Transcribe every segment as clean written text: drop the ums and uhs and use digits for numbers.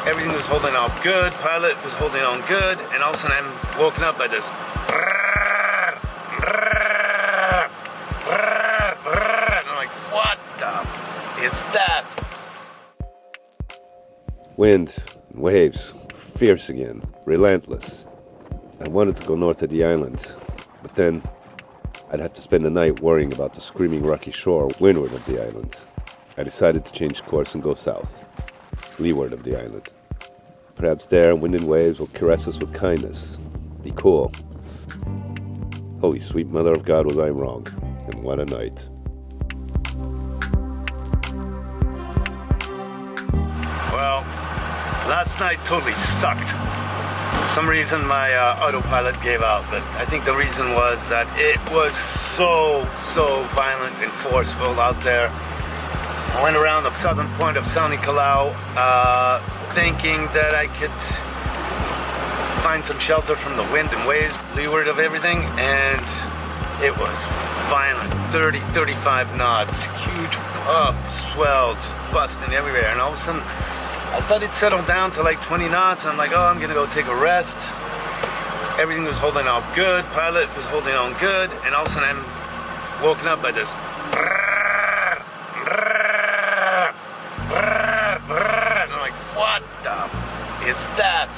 Everything was holding on good. Pilot was holding on good. And all of a sudden I'm woken up by this. And I'm like, what the is that? Wind, waves, fierce again, relentless. I wanted to go north of the island, but then I'd have to spend the night worrying about the screaming rocky shore windward of the island. I decided to change course and go south, leeward of the island. Perhaps there, wind and waves will caress us with kindness. Be cool. Holy sweet mother of God, was I wrong. And what a night. Well, last night totally sucked. For some reason my autopilot gave out, but I think the reason was that it was so violent and forceful out there. I went around the southern point of Sao Nicolau thinking that I could find some shelter from the wind and waves leeward of everything, and it was violent. 30-35 knots, huge swell just busting everywhere, and all of a sudden I thought it settled down to like 20 knots. I'm like, oh, I'm gonna go take a rest. Everything was holding on good. Pilot was holding on good. And all of a sudden I'm woken up by this. And I'm like, what the is that?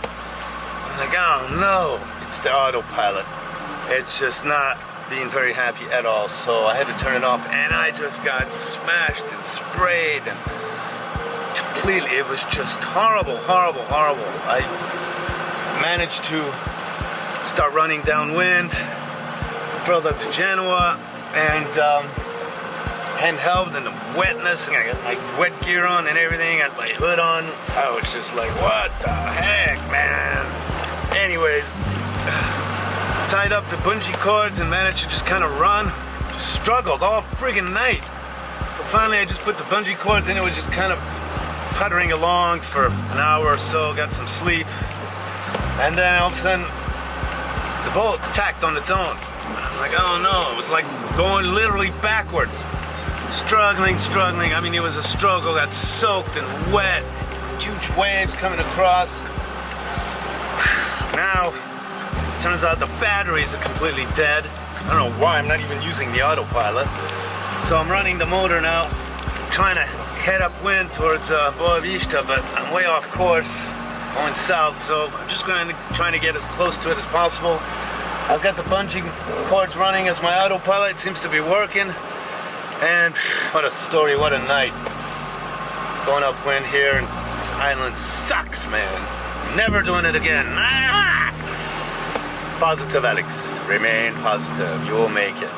I'm like, oh no, it's the autopilot. It's just not being very happy at all. So I had to turn it off, and I just got smashed and sprayed and completely. It was just horrible. I managed to start running downwind further to Genoa, and handheld, and the wetness, and I got my wet gear on and everything, I had my hood on. I was just like, what the heck, man? Anyways, tied up the bungee cords and managed to just kind of run. Just struggled all friggin' night. So finally I just put the bungee cords in. It was just kind of puttering along for an hour or so, got some sleep, and then all of a sudden the boat tacked on its own. I'm like, oh no, it was like going literally backwards. Struggling. I mean, it was a struggle. Got soaked and wet, huge waves coming across. Now, turns out the batteries are completely dead. I don't know why, I'm not even using the autopilot. So I'm running the motor now, trying to head upwind towards Boa Vista, but I'm way off course, going south, so I'm just trying to get as close to it as possible. I've got the bungee cords running as my autopilot seems to be working, and what a story, what a night. Going upwind here, and this island sucks, man. Never doing it again. Positive, Alex. Remain positive. You will make it.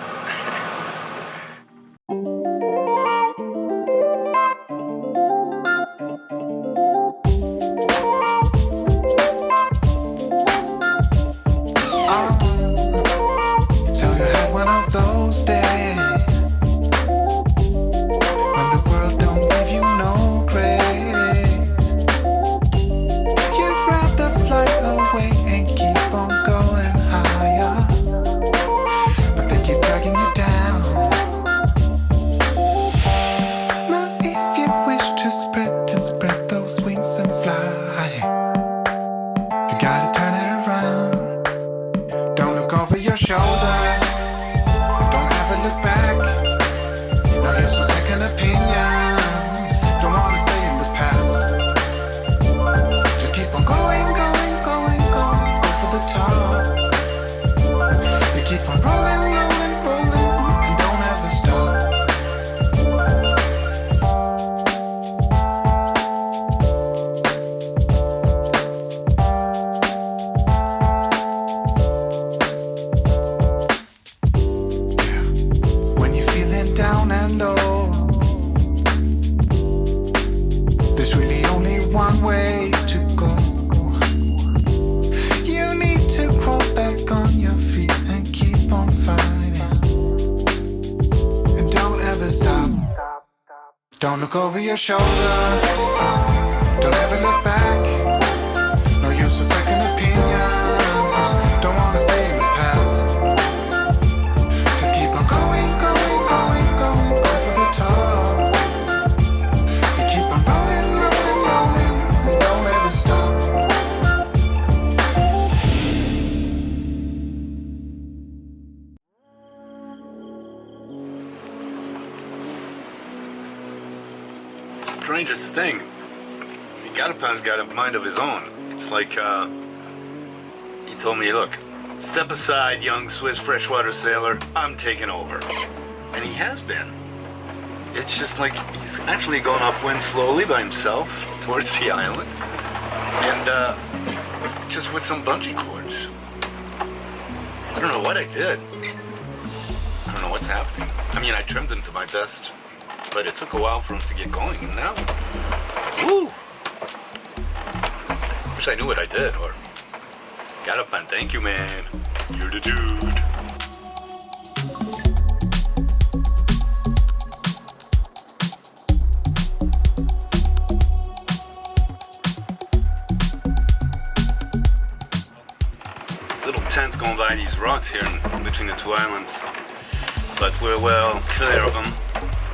Don't look over your shoulder. Don't ever look back. No use for second opinions. Don't wanna stay in the past. Just keep on going, going, going, going. Go for the top. You keep on rolling, rolling, rolling. And don't ever stop. thing. Galopin's got a mind of his own. It's like, he told me, look, step aside, young Swiss freshwater sailor, I'm taking over. And he has been. It's just like he's actually going upwind slowly by himself towards the island. And, just with some bungee cords. I don't know what I did. I don't know what's happening. I mean, I trimmed him to my best, but it took a while for him to get going, and now, woo! Wish I knew what I did, or Galopin, thank you, man. You're the dude. Little tent going by these rocks here in between the two islands, but we're well clear of them,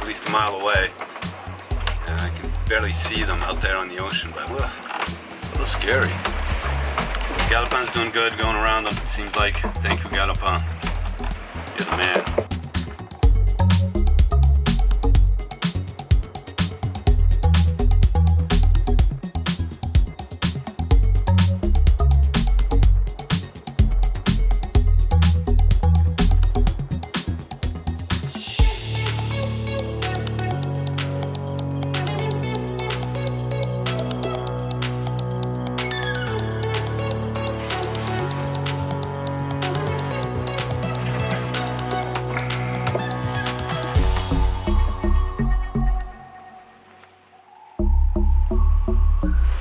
at least a mile away. And I can barely see them out there on the ocean, but a little scary. Galopin's doing good going around them, it seems like. Thank you, Galopin. You're the man.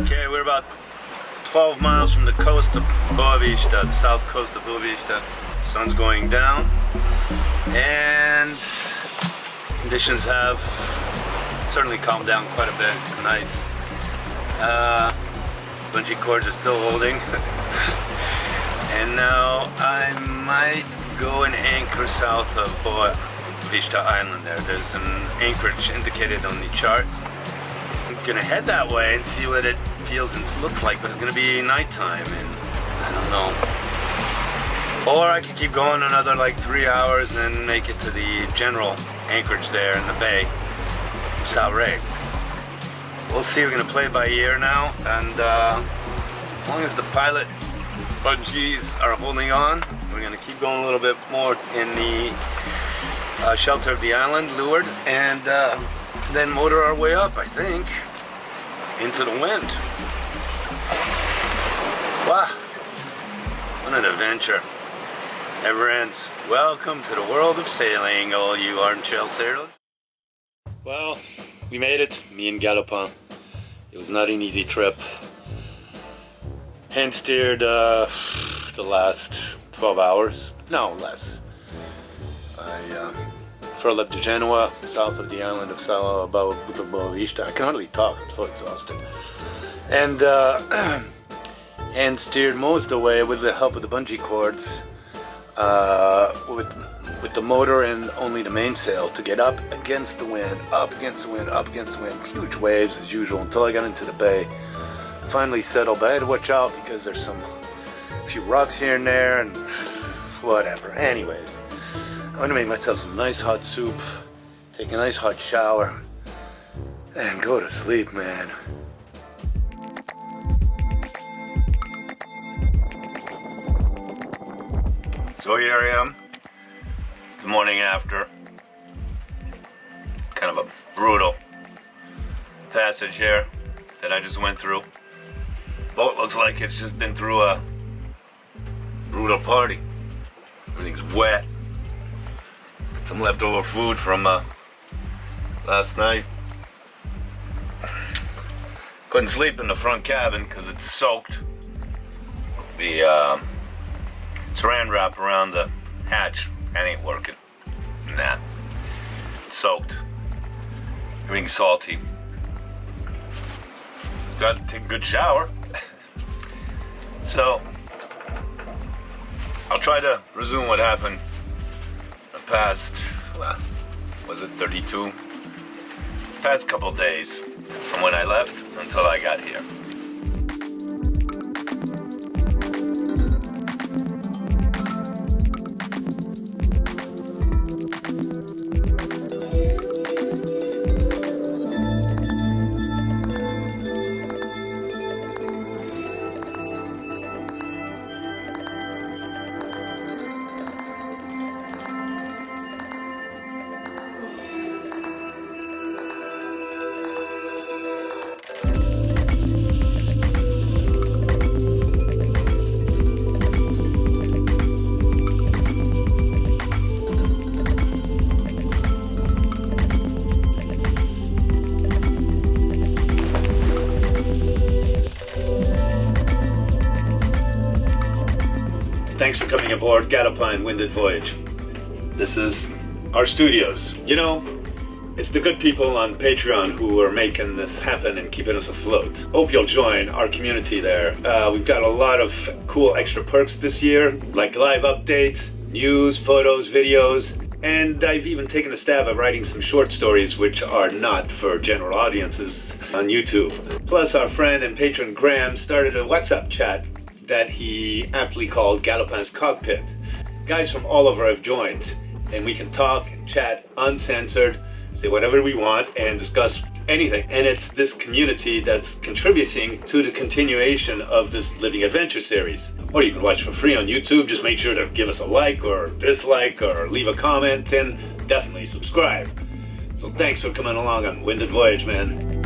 Okay, we're about 12 miles from the coast of Boavista, the south coast of Boavista. Sun's going down, and conditions have certainly calmed down quite a bit. It's nice. Bungee cords are still holding. And now I might go and anchor south of Boavista Island there. There's an anchorage indicated on the chart. I'm gonna head that way and see what it feels and looks like, but it's gonna be nighttime, and I don't know. Or I could keep going another like 3 hours and make it to the general anchorage there in the bay of Sao Rey. We'll see. We're gonna play it by ear now, and as long as the pilot bungees are holding on, we're gonna keep going a little bit more in the shelter of the island, leeward, and then motor our way up, I think, into the wind. Wow, what an adventure. Never ends. Welcome to the world of sailing, all you armchair sailors. Well, we made it, me and Galopin. It was not an easy trip. Hand steered the last 12 hours, no less. I furled up to Genoa, south of the island of Sao Boavista. I can hardly talk, I'm so exhausted. And hand steered most of the way with the help of the bungee cords, with the motor and only the mainsail to get up against the wind, up against the wind, up against the wind. Huge waves as usual until I got into the bay. Finally settled, but I had to watch out because there's a few rocks here and there and whatever. Anyways, I'm gonna make myself some nice hot soup, take a nice hot shower, and go to sleep, man. So here I am, the morning after. Kind of a brutal passage here that I just went through. Boat looks like it's just been through a brutal party. Everything's wet. Some leftover food from last night. Couldn't sleep in the front cabin because it's soaked. The saran wrap around the hatch, that ain't working. Nah, it's soaked. Everything's salty. Got to take a good shower. So I'll try to resume what happened the past, well, was it 32? Past couple days from when I left until I got here. Thanks for coming aboard Galopin Windward Voyage. This is our studios. You know, it's the good people on Patreon who are making this happen and keeping us afloat. Hope you'll join our community there. We've got a lot of cool extra perks this year, like live updates, news, photos, videos, and I've even taken a stab at writing some short stories which are not for general audiences on YouTube. Plus, our friend and patron Graham started a WhatsApp chat that he aptly called Galopin's Cockpit. Guys from all over have joined, and we can talk and chat uncensored, say whatever we want, and discuss anything. And it's this community that's contributing to the continuation of this Living Adventure series. Or you can watch for free on YouTube. Just make sure to give us a like or dislike or leave a comment, and definitely subscribe. So thanks for coming along on Windward Voyage, man.